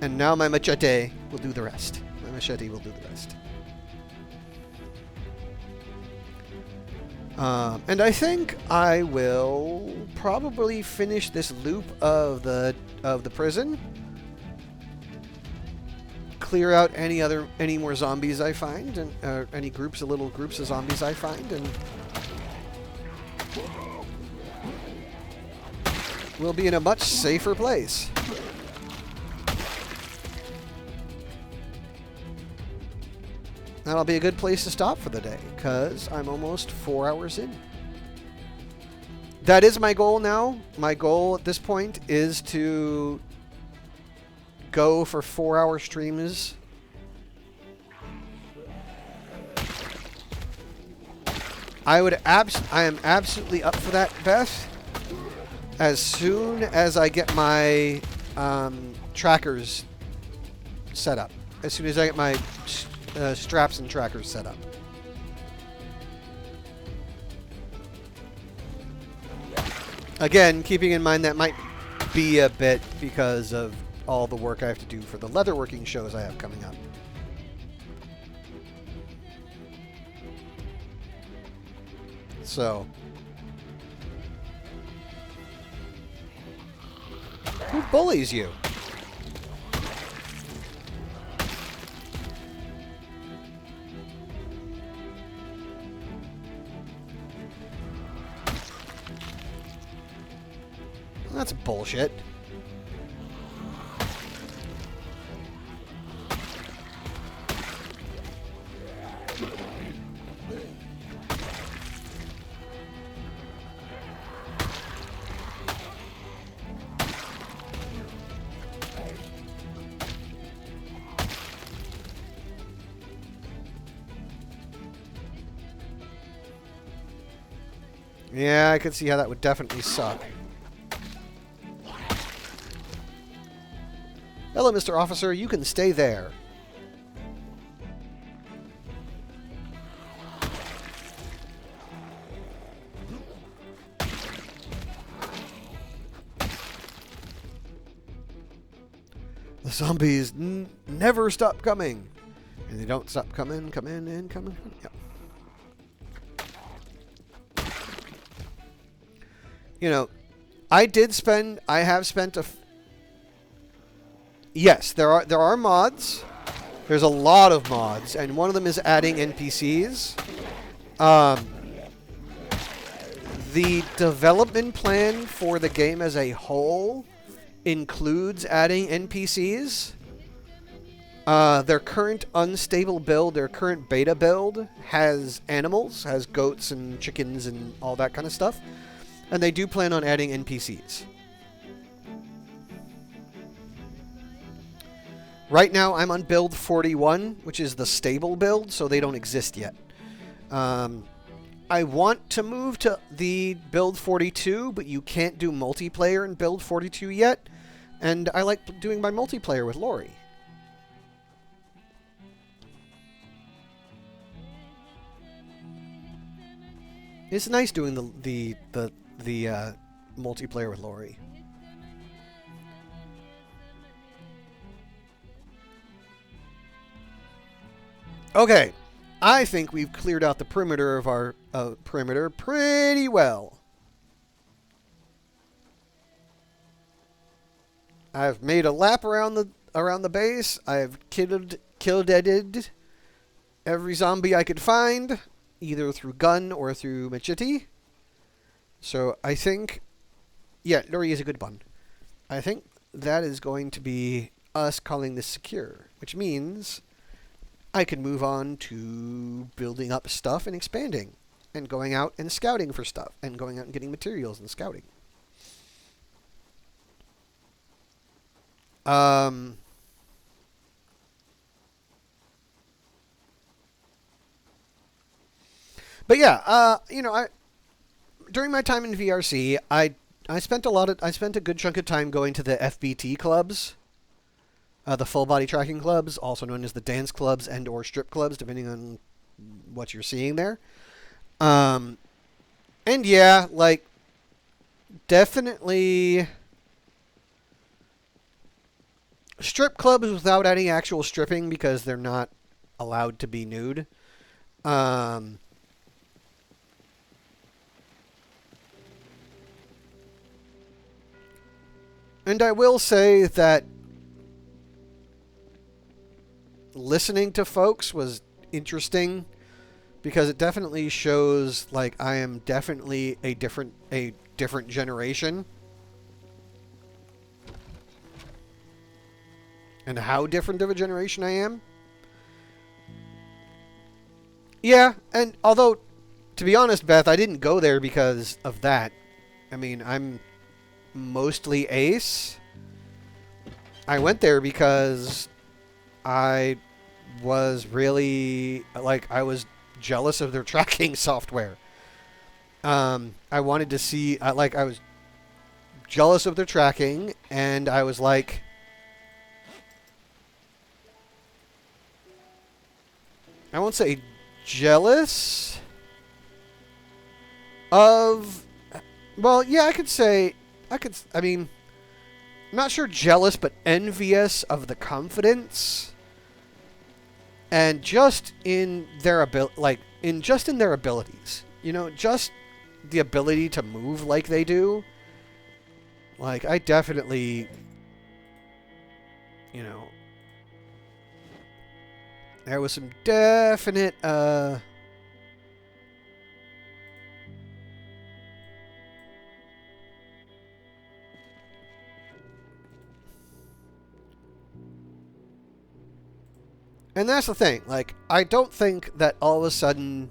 and now my machete will do the rest. My machete will do the rest. And I think I will probably finish this loop of the prison. Clear out any more zombies I find, and any little groups of zombies I find, and we'll be in a much safer place. That'll be a good place to stop for the day, because I'm almost 4 hours in. That is my goal now. My goal at this point is to go for 4-hour streams. I am absolutely up for that, Beth. As soon as I get my trackers set up. As soon as I get my straps and trackers set up. Again, keeping in mind that might be a bit because of all the work I have to do for the leatherworking shows I have coming up. So, who bullies you? That's bullshit. Yeah, I could see how that would definitely suck. Hello, Mr. Officer. You can stay there. The zombies never stop coming. And they don't stop coming, and coming. Yep. You know, I have spent yes, there are mods. There's a lot of mods, and one of them is adding NPCs. The development plan for the game as a whole includes adding NPCs. Their current unstable build, their current beta build, has animals, has goats and chickens and all that kind of stuff. And they do plan on adding NPCs. Right now, I'm on build 41, which is the stable build, so they don't exist yet. I want to move to the build 42, but you can't do multiplayer in build 42 yet. And I like doing my multiplayer with Lori. It's nice doing the multiplayer with Lori. Okay, I think we've cleared out the perimeter of our perimeter pretty well. I've made a lap around the base. I've killed every zombie I could find, either through gun or through machete. So I think, yeah, Lori is a good one. I think that is going to be us calling this secure, which means I can move on to building up stuff and expanding, and going out and scouting for stuff, and going out and getting materials and scouting. But yeah, you know, during my time in VRC, I spent a good chunk of time going to the FBT clubs, the full body tracking clubs, also known as the dance clubs and or strip clubs, depending on what you're seeing there. And yeah, like, definitely strip clubs without any actual stripping because they're not allowed to be nude. And I will say that listening to folks was interesting because it definitely shows like I am definitely a different generation. And how different of a generation I am. Yeah, and although, to be honest, Beth, I didn't go there because of that. I mean, I'm mostly ace. I went there because I was really, like, I was jealous of their tracking software. I wanted to see, I was jealous of their tracking, and I was like, I won't say jealous of, well, yeah, I mean, I'm not sure jealous, but envious of the confidence and just in their in their abilities, you know, just the ability to move like they do. Like, I definitely, you know, there was some definite, and that's the thing. Like, I don't think that all of a sudden,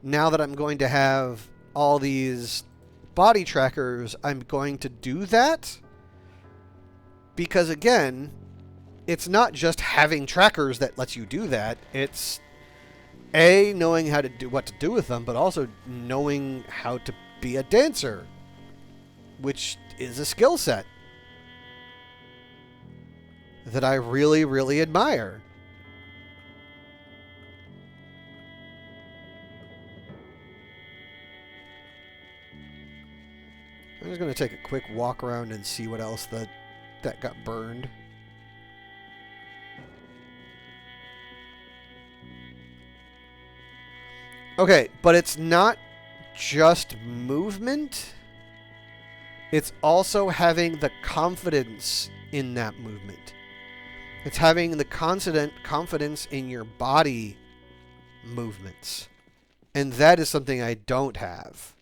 now that I'm going to have all these body trackers, I'm going to do that. Because, again, it's not just having trackers that lets you do that. It's, A, knowing how to do what to do with them, but also knowing how to be a dancer, which is a skill set that I really, really admire. I'm just going to take a quick walk around and see what else that got burned. Okay, but it's not just movement. It's also having the confidence in that movement. It's having the confidence in your body movements. And that is something I don't have.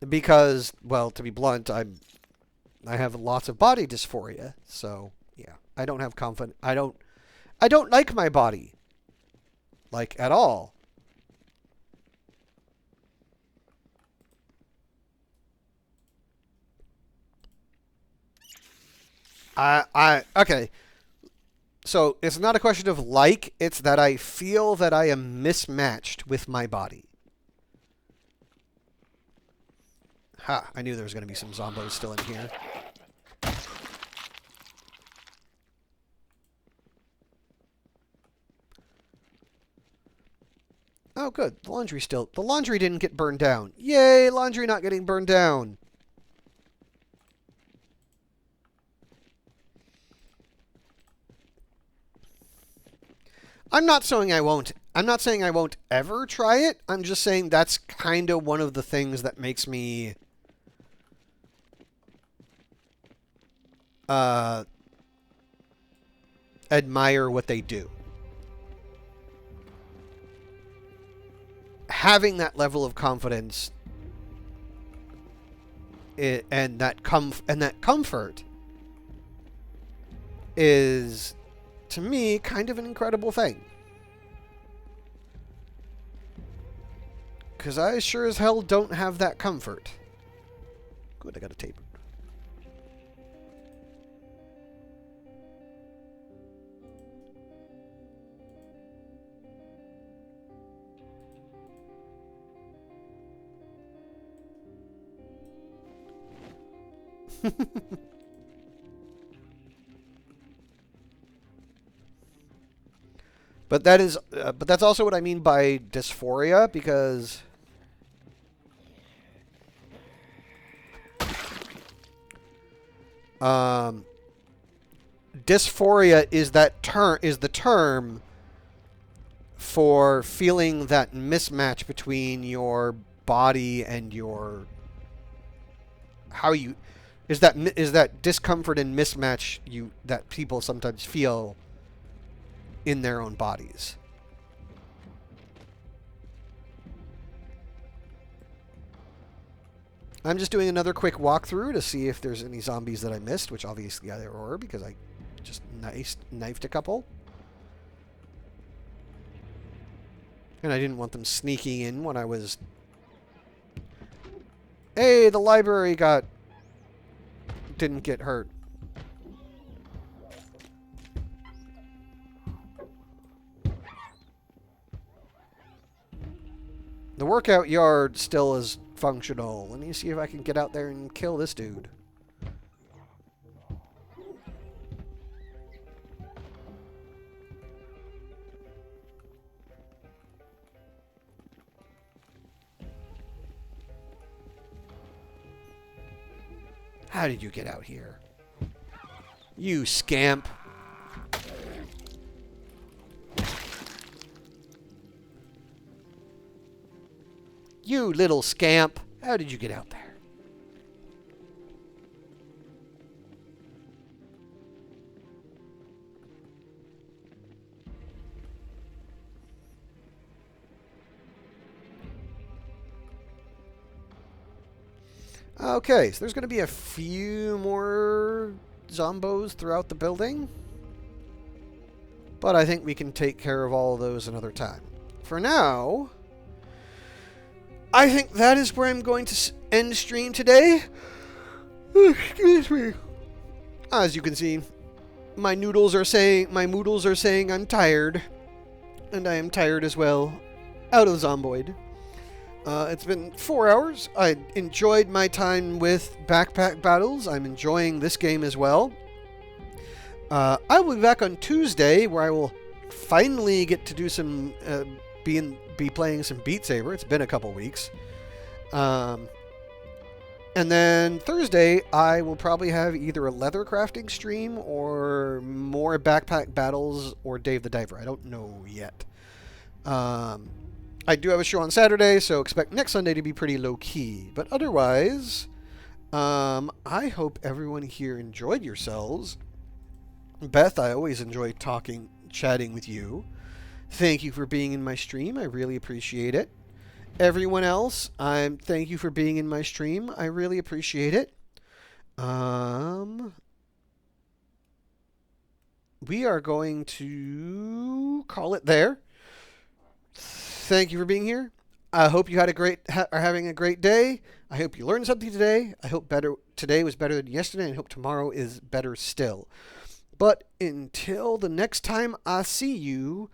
Because, well, to be blunt, I have lots of body dysphoria, so yeah, I don't have confidence. I don't like my body, like at all. Okay. So it's not a question of like; it's that I feel that I am mismatched with my body. Ha! I knew there was going to be some zombos still in here. Oh, good. The laundry didn't get burned down. Yay, laundry not getting burned down. I'm not saying I won't ever try it. I'm just saying that's kind of one of the things that makes me admire what they do. Having that level of confidence and that comfort is, to me, kind of an incredible thing. Because I sure as hell don't have that comfort. Good, I got a tape. But that's also what I mean by dysphoria, because dysphoria is the term for feeling that mismatch between your body and your is that discomfort and mismatch that people sometimes feel in their own bodies. I'm just doing another quick walkthrough to see if there's any zombies that I missed, which obviously there were because I just knifed a couple. And I didn't want them sneaking in when I was... Hey, the library didn't get hurt. The workout yard still is functional. Let me see if I can get out there and kill this dude. How did you get out here? You scamp. You little scamp. How did you get out there? Okay, so there's going to be a few more zombos throughout the building. But I think we can take care of all of those another time. For now, I think that is where I'm going to end stream today. Excuse me. As you can see, my moodles are saying I'm tired. And I am tired as well. Out of Zomboid. It's been 4 hours. I enjoyed my time with Backpack Battles. I'm enjoying this game as well. I will be back on Tuesday, where I will finally get to do some be playing some Beat Saber. It's been a couple weeks. And then Thursday, I will probably have either a leather crafting stream or more backpack battles or Dave the Diver. I don't know yet. I do have a show on Saturday, so expect next Sunday to be pretty low key. But otherwise, I hope everyone here enjoyed yourselves. Beth, I always enjoy chatting with you. Thank you for being in my stream. I really appreciate it. Everyone else, thank you for being in my stream. I really appreciate it. We are going to call it there. Thank you for being here. I hope you had are having a great day. I hope you learned something today. I hope today was better than yesterday, and I hope tomorrow is better still. But until the next time I see you,